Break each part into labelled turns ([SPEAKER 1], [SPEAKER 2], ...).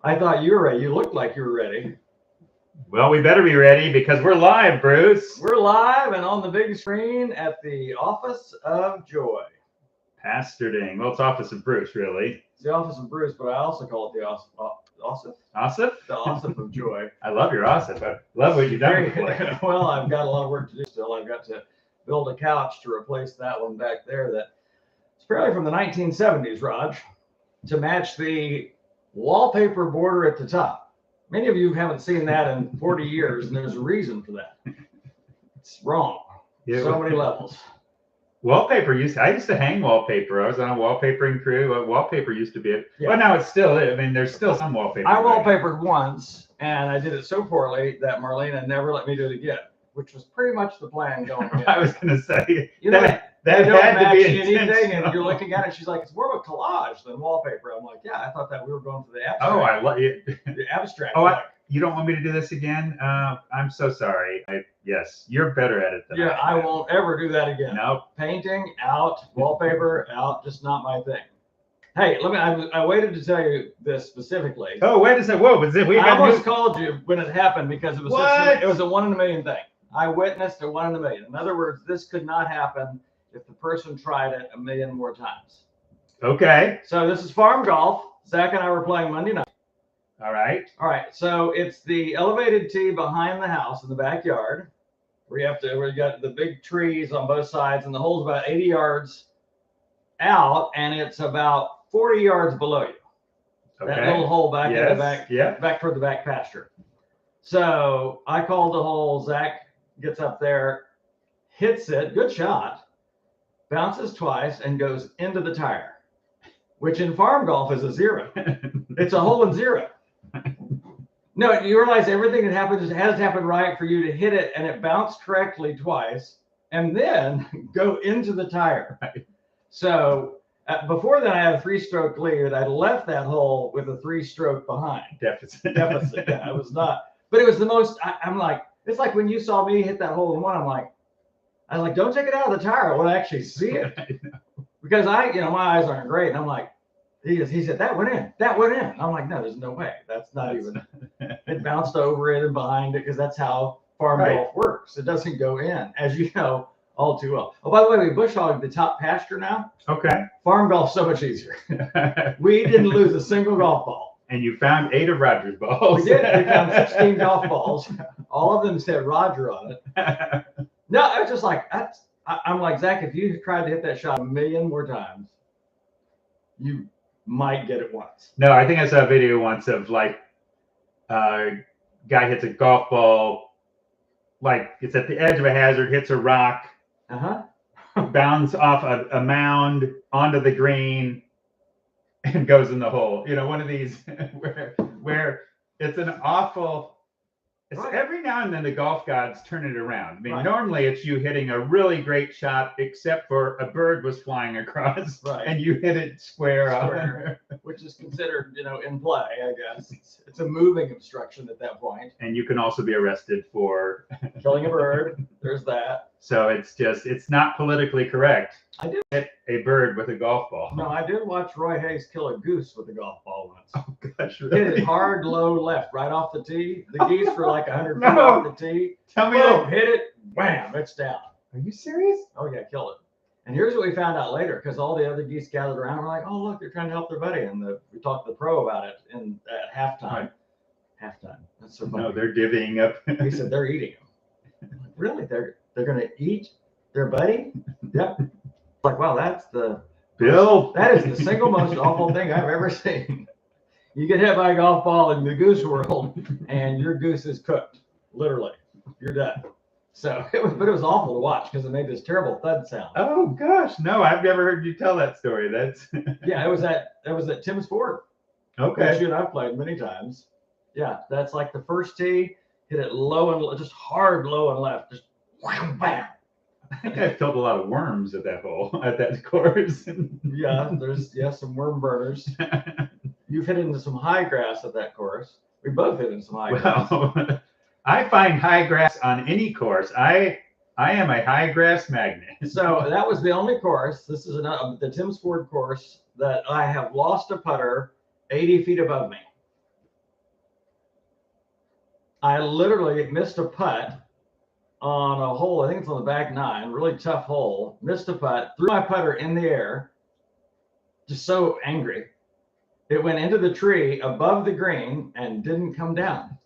[SPEAKER 1] I thought you were ready. You looked like you were ready.
[SPEAKER 2] Well, we better be ready because we're live, Bruce.
[SPEAKER 1] We're live and on the big screen at the Office of Joy.
[SPEAKER 2] Pastording. Well, it's Office of Bruce, really.
[SPEAKER 1] It's the Office of Bruce, but I also call it the Osip?
[SPEAKER 2] Osip?
[SPEAKER 1] The Osip of Joy.
[SPEAKER 2] I love your Osip. I love what you've done before.
[SPEAKER 1] Well, I've got a lot of work to do still. I've got to build a couch to replace that one back there that's apparently from the 1970s, Raj, to match the wallpaper border at the top. Many of you haven't seen that in 40 years, and there's a reason for that. It's wrong.
[SPEAKER 2] Yeah.
[SPEAKER 1] So many levels.
[SPEAKER 2] Wallpaper I used to hang wallpaper. I was on a wallpapering crew. Wallpaper used to be it.
[SPEAKER 1] Yeah.
[SPEAKER 2] Well, now it's still it. I mean, there's still some wallpaper.
[SPEAKER 1] I wallpapered once, and I did it so poorly that Marlena never let me do it again, which was pretty much the plan going in.
[SPEAKER 2] I was going to say,
[SPEAKER 1] you know,
[SPEAKER 2] that
[SPEAKER 1] don't
[SPEAKER 2] had to
[SPEAKER 1] match
[SPEAKER 2] be
[SPEAKER 1] anything,
[SPEAKER 2] intentional.
[SPEAKER 1] and you're looking at it. She's like, "It's more of a collage than wallpaper." I'm like, "Yeah, I thought that we were going for the abstract."
[SPEAKER 2] Oh, I love it.
[SPEAKER 1] The abstract.
[SPEAKER 2] Oh, you don't want me to do this again? I'm so sorry. Yes, you're better at it than
[SPEAKER 1] yeah, I won't ever do that again.
[SPEAKER 2] Nope.
[SPEAKER 1] Painting out, wallpaper out, just not my thing. Hey, I waited to tell you this specifically.
[SPEAKER 2] Oh, wait a second. Whoa,
[SPEAKER 1] I almost called you when it happened because it was
[SPEAKER 2] What?
[SPEAKER 1] it was a 1 in a million thing. I witnessed a 1 in a million. In other words, this could not happen if the person tried it a million more times.
[SPEAKER 2] Okay.
[SPEAKER 1] So this is farm golf. Zach and I were playing Monday night.
[SPEAKER 2] All right.
[SPEAKER 1] All right. So it's the elevated tee behind the house in the backyard where you got the big trees on both sides, and the hole's about 80 yards out, and it's about 40 yards below you.
[SPEAKER 2] Okay.
[SPEAKER 1] That little hole back in the back,
[SPEAKER 2] yeah.
[SPEAKER 1] back toward the back pasture. So I called the hole. Zach gets up there, hits it, good shot, bounces twice, and goes into the tire, which in farm golf is a zero. It's a hole in zero. No, you realize everything that happens has to happen right for you to hit it, and it bounced correctly twice, and then go into the tire.
[SPEAKER 2] Right.
[SPEAKER 1] So before that, I had a 3-stroke lead. I left that hole with a 3-stroke behind.
[SPEAKER 2] Deficit.
[SPEAKER 1] Yeah, it was not. But it was the most. I'm like, it's like when you saw me hit that hole in one. I was like, don't take it out of the tire. I want to actually see it because my eyes aren't great, and I'm like. He said, that went in. I'm like, no, there's no way. That's not even. It bounced over it and behind it because that's how farm golf works. It doesn't go in, as you know all too well. Oh, by the way, we bush hogged the top pasture now.
[SPEAKER 2] Okay.
[SPEAKER 1] Farm golf's so much easier. We didn't lose a single golf ball.
[SPEAKER 2] And you found 8 of Roger's balls.
[SPEAKER 1] We did. We found 16 golf balls. All of them said Roger on it. No, I was just like, I'm like, Zach, if you tried to hit that shot a million more times, you might get it once.
[SPEAKER 2] No, I think I saw a video once of like guy hits a golf ball, like it's at the edge of a hazard, hits a rock, bounds off a mound onto the green, and goes in the hole. One of these where it's an awful. Every now and then the golf gods turn it around. I mean, normally it's you hitting a really great shot, except for a bird was flying across, and you hit it square.
[SPEAKER 1] Which is considered, in play, I guess. It's a moving obstruction at that point.
[SPEAKER 2] And you can also be arrested for
[SPEAKER 1] killing a bird. There's that.
[SPEAKER 2] So it's not politically correct.
[SPEAKER 1] I did
[SPEAKER 2] hit a bird with a golf ball.
[SPEAKER 1] No, I did watch Roy Hayes kill a goose with a golf ball once.
[SPEAKER 2] Oh gosh, really?
[SPEAKER 1] Hit it hard, low left, right off the tee. The geese were like 100 feet off the tee.
[SPEAKER 2] Tell me
[SPEAKER 1] that. Hit it, wham, it's down.
[SPEAKER 2] Are you serious?
[SPEAKER 1] Oh yeah, kill it. And here's what we found out later, because all the other geese gathered around. We're like, oh look, they're trying to help their buddy, and we talked to the pro about it at halftime.
[SPEAKER 2] Right.
[SPEAKER 1] Halftime. That's so funny.
[SPEAKER 2] No, they're divvying up.
[SPEAKER 1] He said they're eating them. Like, really? They're gonna eat their buddy? Yep. Like, wow, that's the
[SPEAKER 2] Bill.
[SPEAKER 1] That is the single most awful thing I've ever seen. You get hit by a golf ball in the goose world, and your goose is cooked. Literally, you're done. So it was awful to watch because it made this terrible thud sound.
[SPEAKER 2] Oh gosh, no, I've never heard you tell that story. That's
[SPEAKER 1] yeah, it was at Tim's Ford.
[SPEAKER 2] Okay.
[SPEAKER 1] Which you and I've played many times. Yeah, that's like the first tee, hit it low and just hard low and left, just wham, bam.
[SPEAKER 2] I think I've killed a lot of worms at that course.
[SPEAKER 1] Yeah, there's some worm burners. You've hit into some high grass at that course. We both hit into some high grass.
[SPEAKER 2] Well, I find high grass on any course. I am a high grass magnet.
[SPEAKER 1] So that was the only course. This is the Tim's Ford course that I have lost a putter 80 feet above me. I literally missed a putt on a hole. I think it's on the back 9, really tough hole. Missed a putt, threw my putter in the air, just so angry. It went into the tree above the green and didn't come down.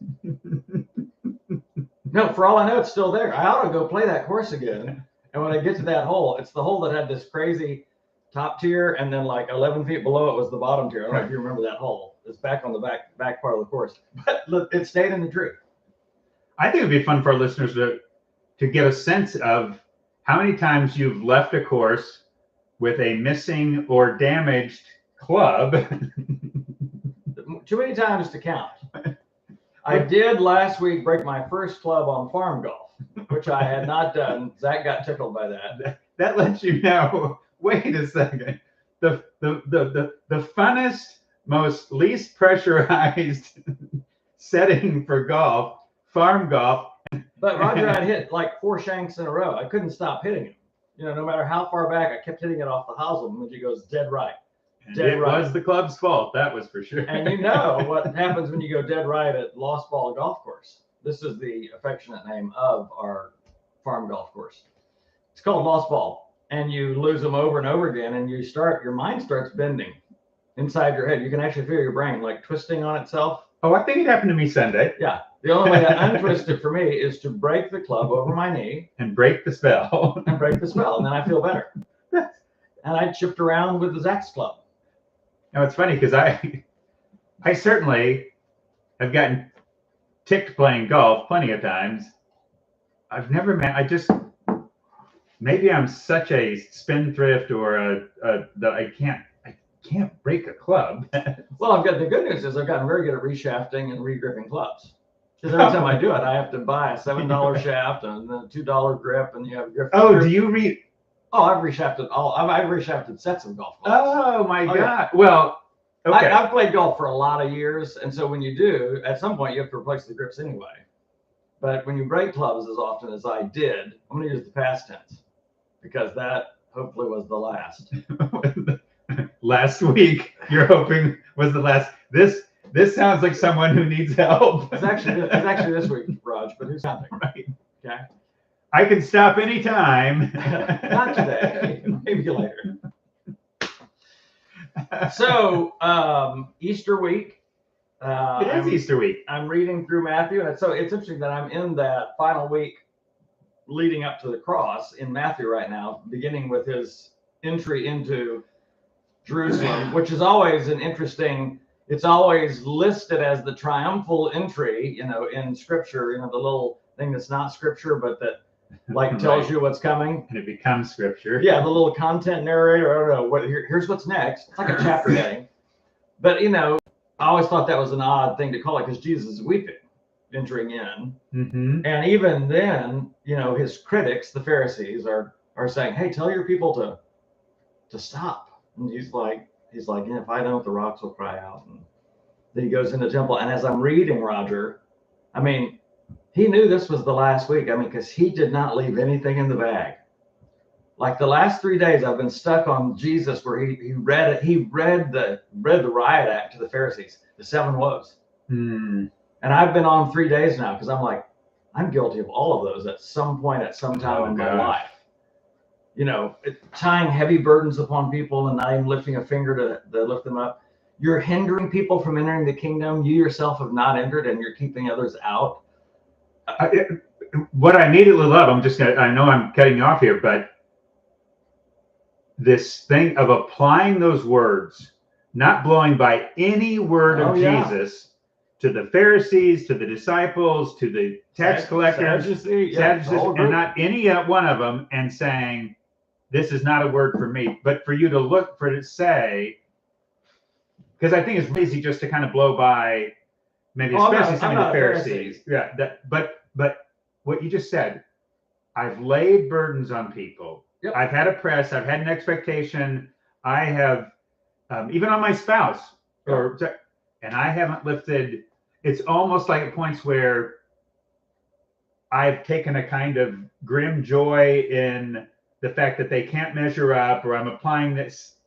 [SPEAKER 1] No, for all I know, it's still there. I ought to go play that course again. And when I get to that hole, it's the hole that had this crazy top tier, and then like 11 feet below it was the bottom tier. I don't know if you remember that hole. It's back on the back part of the course, but look, it stayed in the tree.
[SPEAKER 2] I think it'd be fun for our listeners to get a sense of how many times you've left a course with a missing or damaged club.
[SPEAKER 1] Too many times to count. I did last week break my first club on farm golf, which I had not done. Zach got tickled by that.
[SPEAKER 2] That lets you know. Wait a second. The funnest, most least pressurized setting for golf, farm golf.
[SPEAKER 1] But Roger had hit like 4 shanks in a row. I couldn't stop hitting him. You know, no matter how far back, I kept hitting it off the hosel, and he goes dead right.
[SPEAKER 2] Dead right. Was the club's fault, that was for sure.
[SPEAKER 1] And you know what happens when you go dead right at Lost Ball Golf Course. This is the affectionate name of our farm golf course. It's called Lost Ball, and you lose them over and over again, and your mind starts bending inside your head. You can actually feel your brain like twisting on itself.
[SPEAKER 2] Oh, I think it happened to me Sunday.
[SPEAKER 1] Yeah. The only way to untwist it for me is to break the club over my knee.
[SPEAKER 2] And break the spell.
[SPEAKER 1] And break the spell, and then I feel better. And I chipped around with the Zach's club.
[SPEAKER 2] Now, it's funny because I certainly have gotten ticked playing golf plenty of times. I've never maybe I'm such a spendthrift or that I can't break a club.
[SPEAKER 1] Well, I've got the good news is I've gotten very good at reshafting and regripping clubs. Because every time I do it, I have to buy a $7 shaft and then a $2 grip, and you have grip.
[SPEAKER 2] Oh, do you read?
[SPEAKER 1] Oh, I've reshafted sets of golf clubs.
[SPEAKER 2] Oh my God!
[SPEAKER 1] Yeah.
[SPEAKER 2] Well, okay.
[SPEAKER 1] I've played golf for a lot of years, and so when you do, at some point you have to replace the grips anyway. But when you break clubs as often as I did, I'm going to use the past tense because that hopefully was the last.
[SPEAKER 2] Last week, you're hoping was the last. This sounds like someone who needs help.
[SPEAKER 1] It's actually this week, Raj, but who's counting?
[SPEAKER 2] Right.
[SPEAKER 1] Okay.
[SPEAKER 2] I can stop anytime.
[SPEAKER 1] Not today. Maybe later. So Easter week.
[SPEAKER 2] It is Easter week.
[SPEAKER 1] I'm reading through Matthew, and so it's interesting that I'm in that final week leading up to the cross in Matthew right now, beginning with his entry into Jerusalem, which is always an interesting. It's always listed as the triumphal entry, you know, in Scripture. You know, the little thing that's not Scripture, but that like tells you what's coming.
[SPEAKER 2] And it becomes Scripture.
[SPEAKER 1] Yeah, the little content narrator. I don't know. Here's what's next. It's like a chapter heading. But you know, I always thought that was an odd thing to call it because Jesus is weeping, entering in.
[SPEAKER 2] Mm-hmm.
[SPEAKER 1] And even then, you know, his critics, the Pharisees, are saying, "Hey, tell your people to stop." And he's like, yeah, if I don't, the rocks will cry out. And then he goes into the temple. And as I'm reading, Roger, I mean, he knew this was the last week. I mean, because he did not leave anything in the bag. Like the last 3 days, I've been stuck on Jesus, where he read the riot act to the Pharisees, the 7 woes.
[SPEAKER 2] Mm.
[SPEAKER 1] And I've been on 3 days now because I'm like, I'm guilty of all of those at some point, at some time in my life. You know, tying heavy burdens upon people and not even lifting a finger to lift them up. You're hindering people from entering the kingdom. You yourself have not entered, and you're keeping others out.
[SPEAKER 2] What I immediately love, I know I'm cutting you off here, but this thing of applying those words, not blowing by any word of Jesus to the Pharisees, to the disciples, to the tax collectors, Sadducees, and not any one of them, and saying, this is not a word for me, but for you to look for it to say, because I think it's easy just to kind of blow by, maybe especially some of the Pharisees. Yeah, but what you just said, I've laid burdens on people. Yep. I've had a press. I've had an expectation. I have, even on my spouse, and I haven't lifted. It's almost like at points where I've taken a kind of grim joy in the fact that they can't measure up, or I'm applying this.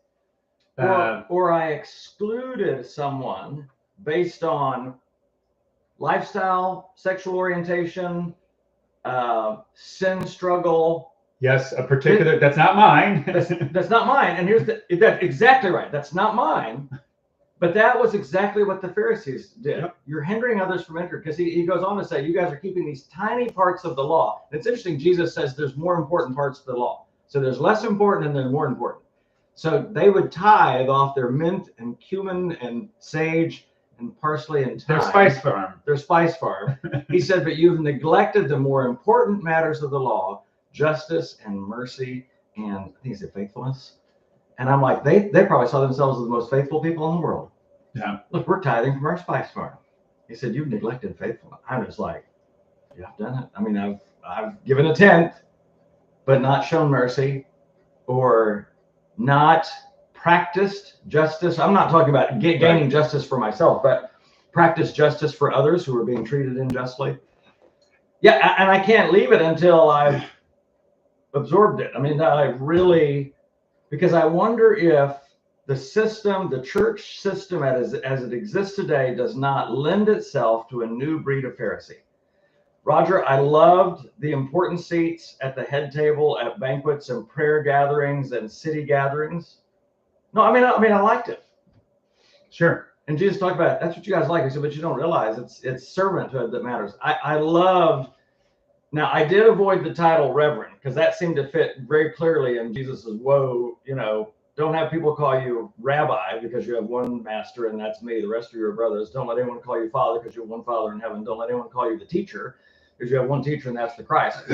[SPEAKER 1] Or I excluded someone based on lifestyle, sexual orientation, sin struggle.
[SPEAKER 2] Yes, a particular, that's not mine.
[SPEAKER 1] That's not mine. And that's exactly right. That's not mine. But that was exactly what the Pharisees did.
[SPEAKER 2] Yep.
[SPEAKER 1] You're hindering others from entering, because he goes on to say, you guys are keeping these tiny parts of the law. And it's interesting, Jesus says there's more important parts of the law. So there's less important and there's more important. So they would tithe off their mint and cumin and sage and parsley and thyme.
[SPEAKER 2] Their spice farm.
[SPEAKER 1] Their spice farm. He said, but you've neglected the more important matters of the law, justice and mercy and, I think he said faithfulness. And I'm like, they probably saw themselves as the most faithful people in the world.
[SPEAKER 2] Yeah.
[SPEAKER 1] Look, we're tithing from our spice farm. He said, you've neglected faithfulness. I'm just like, yeah, I've done it. I mean, I've given a tenth, but not shown mercy or not practiced justice. I'm not talking about gaining justice for myself, but practice justice for others who are being treated unjustly. Yeah, and I can't leave it until I've absorbed it. I mean, I really, because I wonder if the system, the church system as it exists today, does not lend itself to a new breed of Pharisee. Roger, I loved the important seats at the head table at banquets and prayer gatherings and city gatherings. No, I mean, I liked it.
[SPEAKER 2] Sure.
[SPEAKER 1] And Jesus talked about it. That's what you guys like. He said, but you don't realize it's servanthood that matters. I loved. Now, I did avoid the title Reverend because that seemed to fit very clearly in Jesus's woe, don't have people call you rabbi because you have one master and that's me. The rest of your brothers. Don't let anyone call you father because you have one father in heaven. Don't let anyone call you the teacher because you have one teacher and that's the Christ.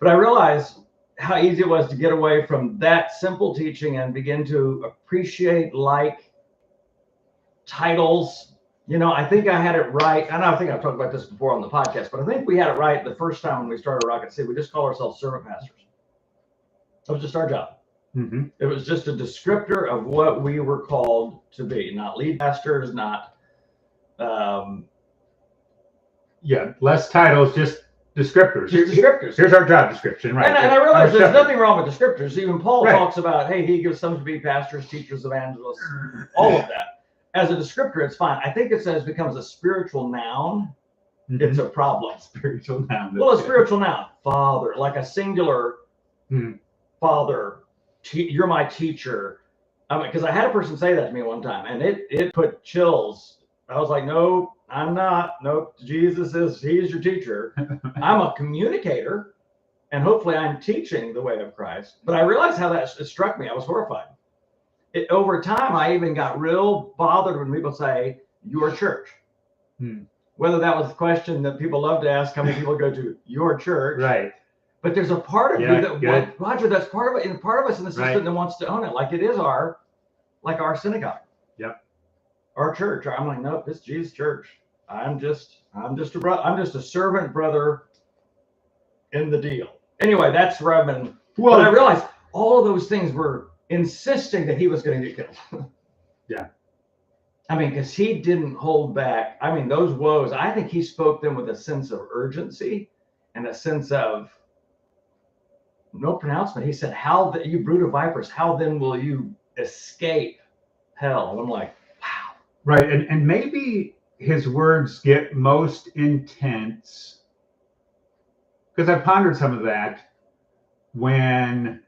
[SPEAKER 1] But I realized how easy it was to get away from that simple teaching and begin to appreciate titles. I think I had it right. And I think I've talked about this before on the podcast, but I think we had it right the first time when we started Rocket City. We just call ourselves servant pastors. That was just our job.
[SPEAKER 2] Mm-hmm.
[SPEAKER 1] It was just a descriptor of what we were called to be, not lead pastors, not.
[SPEAKER 2] Less titles, just descriptors. Here's our job description, right?
[SPEAKER 1] And I realize there's nothing wrong with descriptors. Even Paul talks about, hey, he gives some to be pastors, teachers, evangelists, all of that. As a descriptor, it's fine. I think it says becomes a spiritual noun. Mm-hmm. It's a problem.
[SPEAKER 2] Spiritual noun.
[SPEAKER 1] Well, a spiritual noun, father, like a singular father. You're my teacher. Because I had a person say that to me one time, and it put chills. I was like, no, I'm not. Nope. Jesus he is your teacher. I'm a communicator, and hopefully I'm teaching the way of Christ. But I realized how it struck me. I was horrified. Over time, I even got real bothered when people say, your church. Whether that was the question that people love to ask, how many people go to your church.
[SPEAKER 2] Right.
[SPEAKER 1] But there's a part of me that, Roger, that's part of it, and part of us in the system that wants to own it. Like it is our synagogue.
[SPEAKER 2] Yep.
[SPEAKER 1] Our church. I'm like, nope, this is Jesus' church. I'm just a servant brother in the deal. Anyway, that's where I've been. Well, but I realized all of those things were insisting that he was going to get killed.
[SPEAKER 2] Yeah.
[SPEAKER 1] I mean, because he didn't hold back. I mean, those woes, I think he spoke them with a sense of urgency and a sense of no pronouncement. He said, you brood of vipers, how then will you escape hell? And I'm like, wow.
[SPEAKER 2] Right. And maybe his words get most intense, because I pondered some of that, when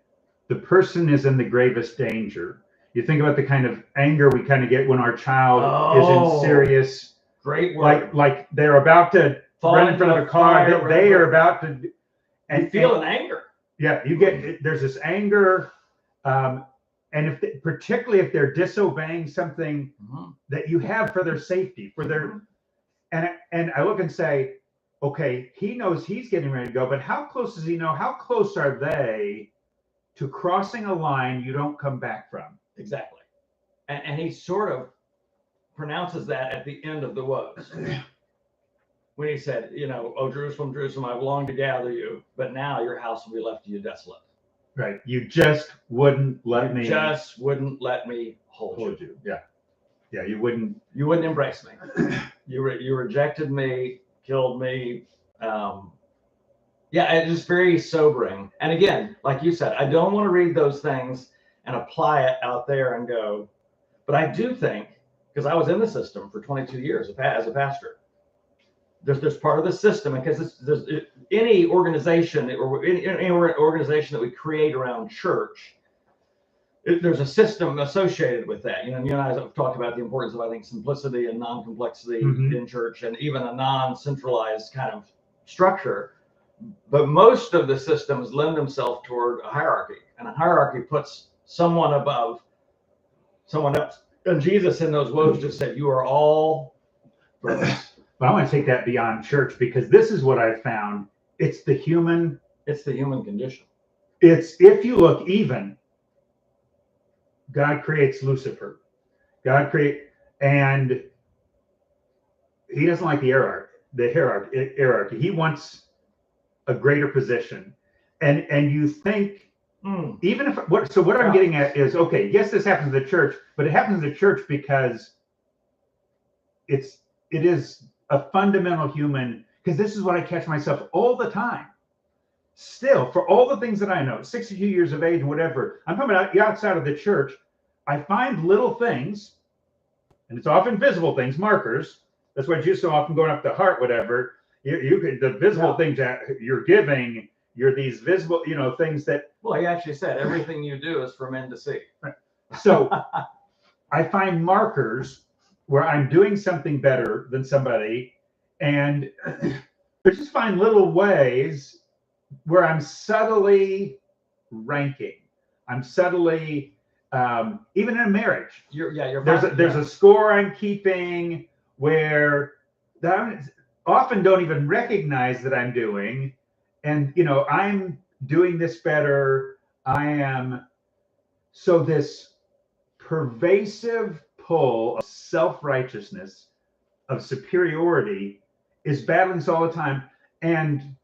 [SPEAKER 2] the person is in the gravest danger. You think about the kind of anger we kind of get when our child is in serious,
[SPEAKER 1] great word.
[SPEAKER 2] Like they're about to run in front of a car. They are about to,
[SPEAKER 1] and feel an anger.
[SPEAKER 2] Yeah, there's this anger, and particularly if they're disobeying something that you have for their safety, for their, and I look and say, okay, he knows he's getting ready to go, but how close does he know? How close are they to crossing a line you don't come back from?
[SPEAKER 1] Exactly. And he sort of pronounces that at the end of the woes. When he said, oh, Jerusalem, Jerusalem, I've longed to gather you, but now your house will be left to you desolate.
[SPEAKER 2] Right. You just wouldn't let me.
[SPEAKER 1] Just wouldn't let me hold you.
[SPEAKER 2] Yeah. Yeah. You wouldn't
[SPEAKER 1] embrace me. You rejected me, killed me. It's just very sobering. And again, like you said, I don't want to read those things and apply it out there and go, but I do think, because I was in the system for 22 years as a pastor, there's part of the system, because any organization or any organization that we create around church, there's a system associated with that. You and I have talked about the importance of, I think, simplicity and non-complexity in church, and even a non-centralized kind of structure. But most of the systems lend themselves toward a hierarchy, and a hierarchy puts someone above someone else. And Jesus in those woes just said, "You are all brothers."
[SPEAKER 2] But I want to take that beyond church, because this is what I've found. It's the human
[SPEAKER 1] condition.
[SPEAKER 2] It's, if you look even, God creates Lucifer. And he doesn't like the hierarchy. He wants a greater position. And you think, even if, what I'm getting at is, okay, yes, this happens in the church, but it happens in the church because it is a fundamental human, because this is what I catch myself all the time. Still, for all the things that I know, 62 years of age and whatever, I'm talking about outside of the church, I find little things, and it's often visible things, markers. That's why Jesus so often going up the heart, whatever. The visible things that you're giving, you're these visible, things that.
[SPEAKER 1] Well, he actually said everything you do is for men to see.
[SPEAKER 2] Right. So I find markers where I'm doing something better than somebody, and I just find little ways where I'm subtly ranking. I'm subtly, even in a marriage. There's a score I'm keeping where that I often don't even recognize that I'm doing, and I'm doing this better. So this pervasive pull of self-righteousness, of superiority, is battling us all the time, and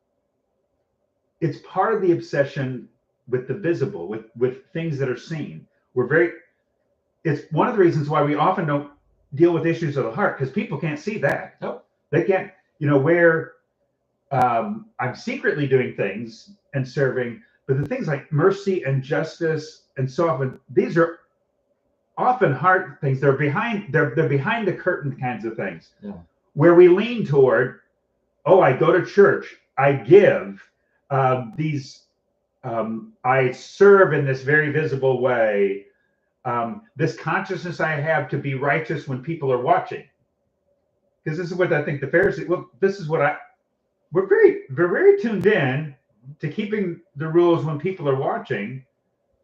[SPEAKER 2] it's part of the obsession with the visible, with things that are seen. It's one of the reasons why we often don't deal with issues of the heart, because people can't see that.
[SPEAKER 1] Nope.
[SPEAKER 2] They can't, where I'm secretly doing things and serving, but the things like mercy and justice and so often, these are often heart things. They're behind the curtain kinds of things.
[SPEAKER 1] Yeah.
[SPEAKER 2] Where we lean toward, I go to church, I give, I serve in this very visible way. This consciousness I have to be righteous when people are watching. Because this is what I think the Pharisees, we're very tuned in to keeping the rules when people are watching.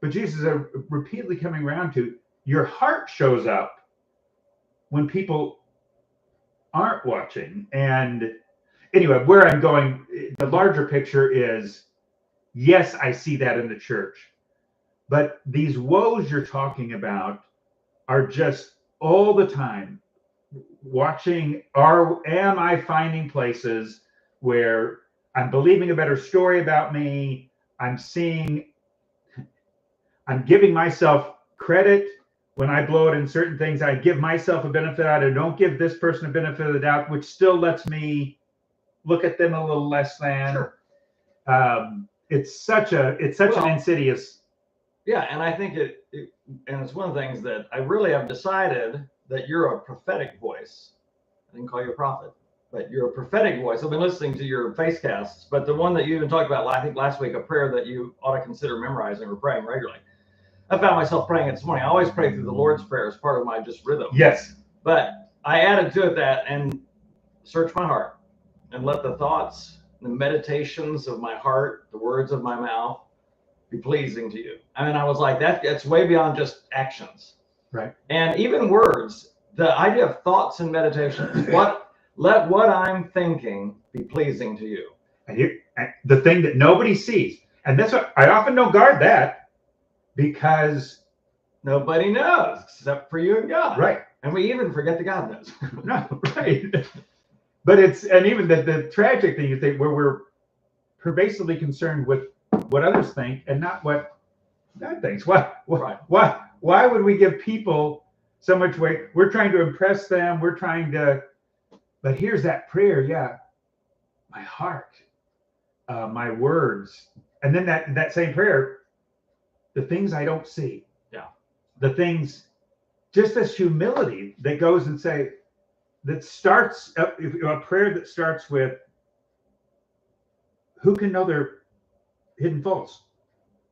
[SPEAKER 2] But Jesus is repeatedly coming around to, your heart shows up when people aren't watching. And anyway, where I'm going, the larger picture is, yes, I see that in the church. But these woes you're talking about are just all the time watching. Am I finding places where I'm believing a better story about me? I'm giving myself credit when I blow it in certain things. I give myself a benefit out. I don't give this person a benefit of the doubt, which still lets me look at them a little less than.
[SPEAKER 1] Sure.
[SPEAKER 2] It's such an insidious.
[SPEAKER 1] Yeah, and I think and it's one of the things that I really have decided, that you're a prophetic voice. I didn't call you a prophet, but you're a prophetic voice. I've been listening to your face casts, but the one that you even talked about, I think last week, a prayer that you ought to consider memorizing or praying regularly. I found myself praying it this morning. I always pray through the Lord's Prayer as part of my just rhythm.
[SPEAKER 2] Yes.
[SPEAKER 1] But I added to it that, and search my heart, and let the thoughts, the meditations of my heart, the words of my mouth, be pleasing to you. I mean, I was like, that's way beyond just actions.
[SPEAKER 2] Right.
[SPEAKER 1] And even words, the idea of thoughts and meditations, let what I'm thinking be pleasing to you.
[SPEAKER 2] And the thing that nobody sees, and that's what I often don't guard that, because
[SPEAKER 1] nobody knows except for you and God.
[SPEAKER 2] Right.
[SPEAKER 1] And we even forget that God knows.
[SPEAKER 2] No, right. But and even the tragic thing, you think, where we're pervasively concerned with what others think and not what God thinks. Why would we give people so much weight? We're trying to impress them. But here's that prayer. Yeah. My heart, my words. And then that same prayer, the things I don't see.
[SPEAKER 1] Yeah.
[SPEAKER 2] The things, just this humility that goes and say, that starts a prayer that starts with, who can know their hidden faults?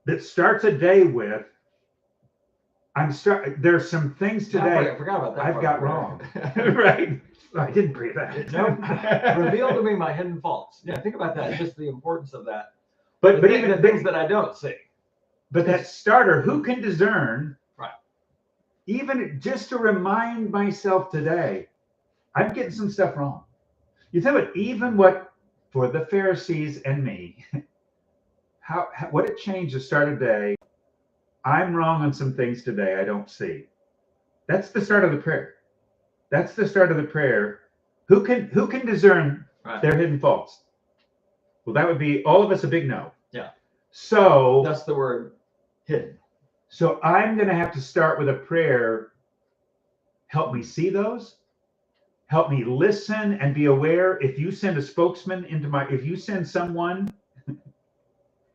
[SPEAKER 2] That starts a day with, there's some things today
[SPEAKER 1] I forgot about that.
[SPEAKER 2] I've got wrong. Right. I didn't pray that.
[SPEAKER 1] Nope. Reveal to me my hidden faults. Yeah, think about that. Just the importance of that.
[SPEAKER 2] But
[SPEAKER 1] even the things that I don't see.
[SPEAKER 2] But that starter, who can discern?
[SPEAKER 1] Right.
[SPEAKER 2] Even just to remind myself today, I'm getting some stuff wrong. You tell it, even what for the Pharisees and me, what it changed to start a day. I'm wrong on some things today I don't see. That's the start of the prayer. That's the start of the prayer. Who can discern their hidden faults? Well, that would be all of us a big no.
[SPEAKER 1] Yeah.
[SPEAKER 2] So
[SPEAKER 1] that's the word, hidden.
[SPEAKER 2] So I'm going to have to start with a prayer. Help me see those. Help me listen and be aware. If you send a spokesman if you send someone,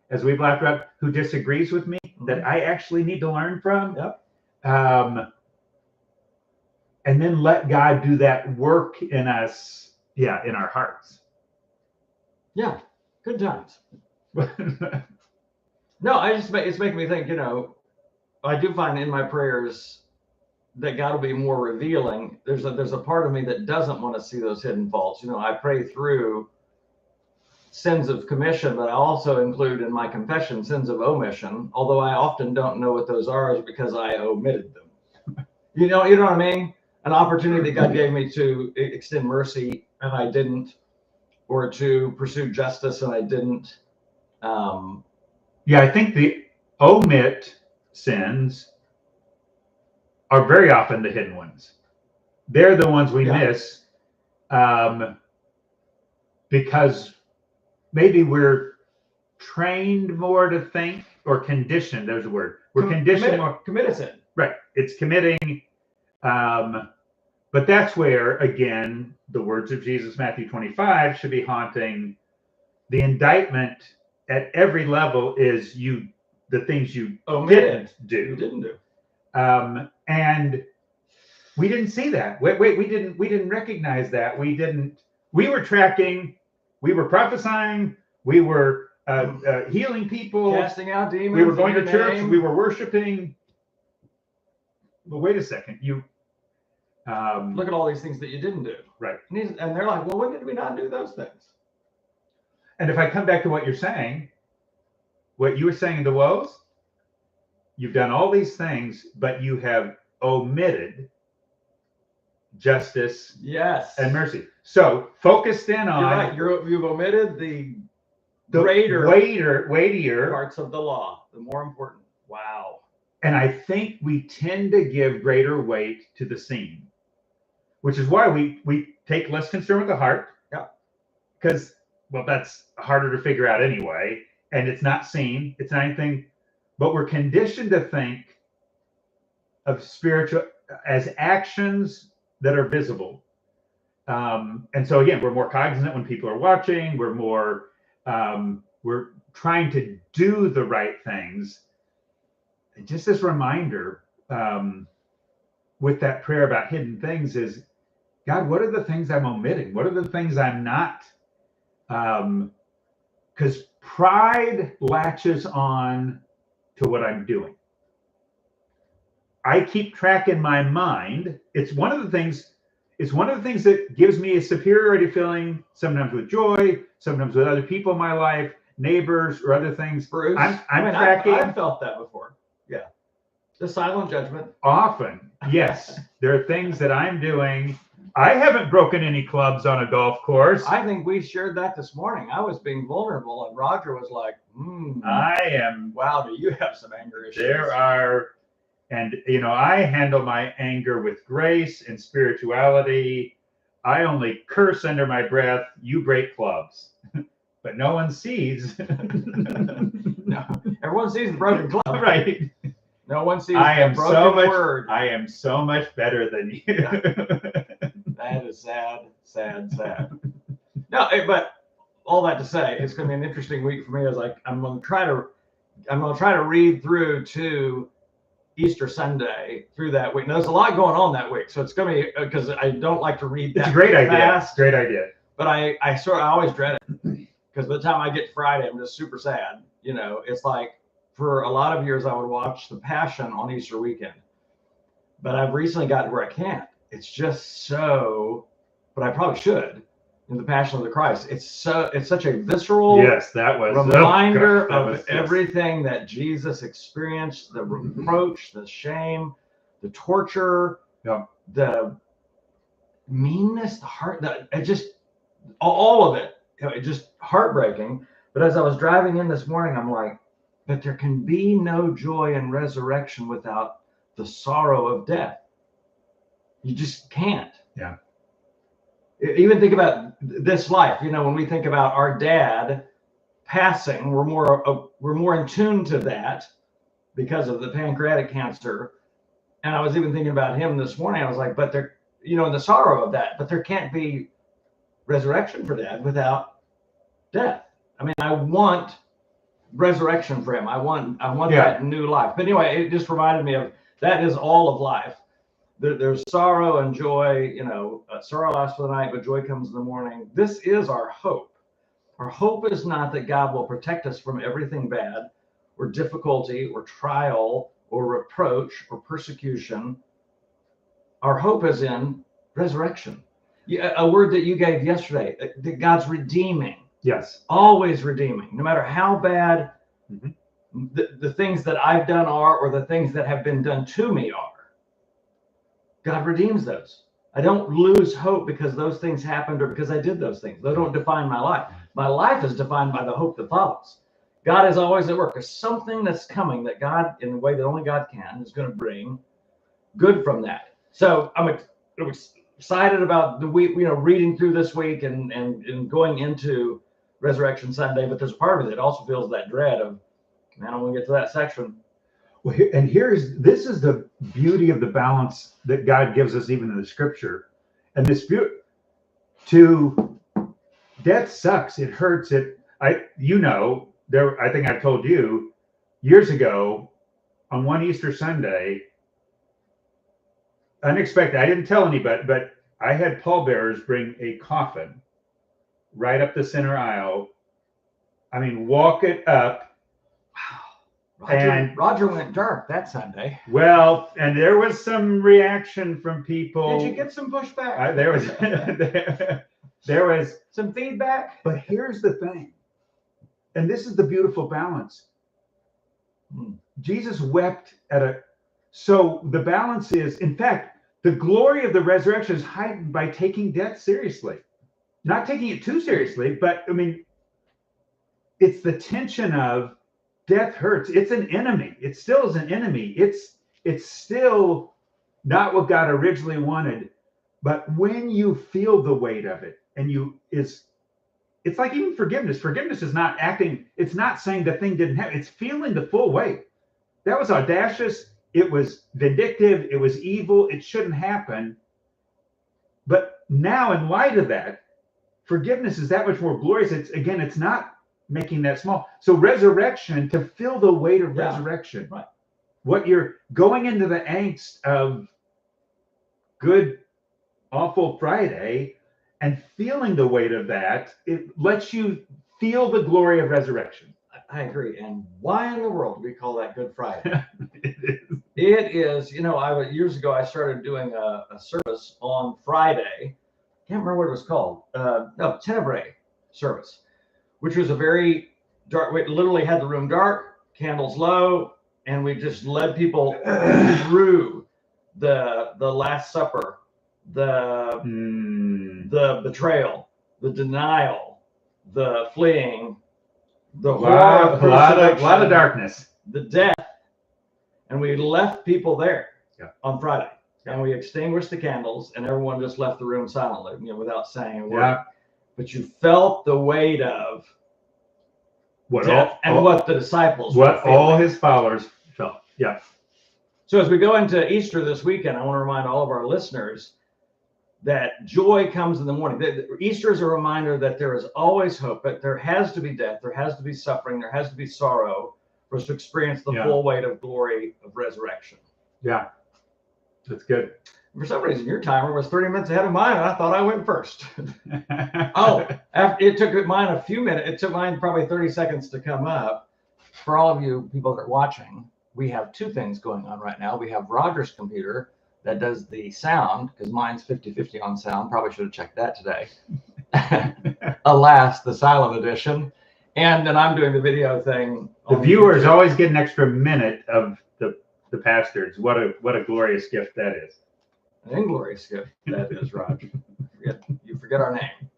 [SPEAKER 2] as we've laughed about, who disagrees with me, that I actually need to learn from.
[SPEAKER 1] Yep.
[SPEAKER 2] And then let God do that work in us, in our hearts.
[SPEAKER 1] Yeah, good times. No, it's making me think, I do find in my prayers that God will be more revealing. There's a part of me that doesn't want to see those hidden faults. I pray through sins of commission, but I also include in my confession sins of omission, although I often don't know what those are because I omitted them. You know what I mean? An opportunity that God gave me to extend mercy and I didn't, or to pursue justice and I didn't.
[SPEAKER 2] I think the omit sins are very often the hidden ones. They're the ones we miss because maybe we're trained more to think, or conditioned. There's a word. We're conditioned more.
[SPEAKER 1] Committed sin.
[SPEAKER 2] Right. It's committing. But that's where, again, the words of Jesus, Matthew 25, should be haunting. The indictment at every level is the things you didn't do.
[SPEAKER 1] You didn't do.
[SPEAKER 2] And we didn't see that. We didn't recognize that. We were tracking, we were prophesying, we were healing people,
[SPEAKER 1] casting out demons.
[SPEAKER 2] We were going to church, we were worshiping. But wait a second,
[SPEAKER 1] look at all these things that you didn't do.
[SPEAKER 2] Right.
[SPEAKER 1] And they're like, well, when did we not do those things?
[SPEAKER 2] And if I come back to what you're saying, what you were saying in the woes, you've done all these things, but you have omitted justice, and mercy. So focused in on.
[SPEAKER 1] You're right. You've omitted the greater,
[SPEAKER 2] weightier
[SPEAKER 1] parts of the law, the more important. Wow.
[SPEAKER 2] And I think we tend to give greater weight to the seen, which is why we take less concern with the heart.
[SPEAKER 1] Yeah.
[SPEAKER 2] Because, well, that's harder to figure out anyway, and it's not seen. It's not anything. But we're conditioned to think of spiritual as actions that are visible. And so again, we're more cognizant when people are watching. We're more, we're trying to do the right things. And just this reminder with that prayer about hidden things is, God, what are the things I'm omitting? What are the things I'm not? Because pride latches on to what I'm doing. I keep track in my mind. It's one of the things that gives me a superiority feeling, sometimes with joy, sometimes with other people in my life, neighbors or other things.
[SPEAKER 1] Bruce,
[SPEAKER 2] I'm tracking.
[SPEAKER 1] I've felt that before. Yeah. The silent judgment.
[SPEAKER 2] Often, yes. There are things that I'm doing. I haven't broken any clubs on a golf course.
[SPEAKER 1] I think we shared that this morning. I was being vulnerable, and Roger was like,
[SPEAKER 2] I am.
[SPEAKER 1] Wow, do you have some anger issues?
[SPEAKER 2] There are, and I handle my anger with grace and spirituality. I only curse under my breath. You break clubs, but no one sees.
[SPEAKER 1] No, everyone sees the broken club.
[SPEAKER 2] Right.
[SPEAKER 1] No one sees the broken word.
[SPEAKER 2] I am so much better than you.
[SPEAKER 1] That is sad, sad, sad. No, but all that to say, it's going to be an interesting week for me. I'm going to try to read through to Easter Sunday through that week. Now, there's a lot going on that week, so it's going to be, because I don't like to read that.
[SPEAKER 2] It's a great idea.
[SPEAKER 1] Fast,
[SPEAKER 2] great idea.
[SPEAKER 1] But I always dread it, because by the time I get to Friday, I'm just super sad. You know, it's like, for a lot of years I would watch the Passion on Easter weekend, but I've recently gotten where I can't. It's just so, but I probably should. In the Passion of the Christ, it's such a visceral
[SPEAKER 2] that was
[SPEAKER 1] reminder of everything that Jesus experienced: the reproach, the shame, the torture, the meanness, the heart, it just, all of it, it just heartbreaking. But as I was driving in this morning, I'm like, but there can be no joy in resurrection without the sorrow of death. You just can't.
[SPEAKER 2] Yeah.
[SPEAKER 1] Even think about this life. You know, when we think about our dad passing, we're more in tune to that because of the pancreatic cancer. And I was even thinking about him this morning. I was like, but there, you know, in the sorrow of that, but there can't be resurrection for dad without death. I mean, I want resurrection for him. I want that new life. But anyway, it just reminded me of that is all of life. There's sorrow and joy. You know, sorrow lasts for the night, but joy comes in the morning. This is our hope. Our hope is not that God will protect us from everything bad or difficulty or trial or reproach or persecution. Our hope is in resurrection. A word that you gave yesterday, that God's redeeming.
[SPEAKER 2] Yes.
[SPEAKER 1] Always redeeming, no matter how bad the things that I've done are, or the things that have been done to me are. God redeems those. I don't lose hope because those things happened or because I did those things. They don't define my life. My life is defined by the hope that follows. God is always at work. There's something that's coming that God, in the way that only God can, is going to bring good from that. So I'm excited about the week, you know, reading through this week and going into Resurrection Sunday. But there's part of it that also feels that dread of, man, I want to get to that section.
[SPEAKER 2] Well, and this is the beauty of the balance that God gives us even in the scripture. And this beauty to death sucks. It hurts. I think I've told you years ago on one Easter Sunday, unexpected. I didn't tell anybody, but I had pallbearers bring a coffin right up the center aisle. I mean, walk it up.
[SPEAKER 1] Roger went dark that Sunday.
[SPEAKER 2] Well, and there was some reaction from people.
[SPEAKER 1] Did you get some pushback?
[SPEAKER 2] There was
[SPEAKER 1] some feedback.
[SPEAKER 2] But here's the thing, and this is the beautiful balance. Jesus wept so the balance is, in fact, the glory of the resurrection is heightened by taking death seriously. Not taking it too seriously, but I mean, it's the tension of death hurts. It's an enemy. It still is an enemy. It's still not what God originally wanted. But when you feel the weight of it, and it's like even forgiveness. Forgiveness is not acting. It's not saying the thing didn't happen. It's feeling the full weight. That was audacious. It was vindictive. It was evil. It shouldn't happen. But now, in light of that, forgiveness is that much more glorious. It's not making that small. So resurrection, to feel the weight of resurrection,
[SPEAKER 1] right?
[SPEAKER 2] What you're going into the angst of Good Awful Friday and feeling the weight of that, it lets you feel the glory of resurrection.
[SPEAKER 1] I agree. And why in the world do we call that Good Friday? It is, you know, years ago I started doing a service on Friday. Can't remember what it was called. Tenebrae service, which was a very dark. We literally had the room dark, candles low, and we just led people through the Last Supper, the betrayal, the denial, the fleeing, the horror of
[SPEAKER 2] a lot of darkness,
[SPEAKER 1] the death, and we left people there on Friday, and we extinguished the candles, and everyone just left the room silently, you know, without saying a word.
[SPEAKER 2] Yeah.
[SPEAKER 1] But you felt the weight of
[SPEAKER 2] what
[SPEAKER 1] the disciples,
[SPEAKER 2] what all his followers felt. Yeah.
[SPEAKER 1] So as we go into Easter this weekend, I want to remind all of our listeners that joy comes in the morning. Easter is a reminder that there is always hope, but there has to be death, there has to be suffering, there has to be sorrow for us to experience the full weight of glory of resurrection.
[SPEAKER 2] Yeah, that's good.
[SPEAKER 1] For some reason, your timer was 30 minutes ahead of mine, and I thought I went first. Oh, it took mine a few minutes. It took mine probably 30 seconds to come up. For all of you people that are watching, we have two things going on right now. We have Roger's computer that does the sound, because mine's 50-50 on sound. Probably should have checked that today. Alas, the silent edition. And then I'm doing the video thing.
[SPEAKER 2] The viewers always get an extra minute of the Pastords. What a glorious gift that is.
[SPEAKER 1] An inglorious gift that is, Roger. You forget our name.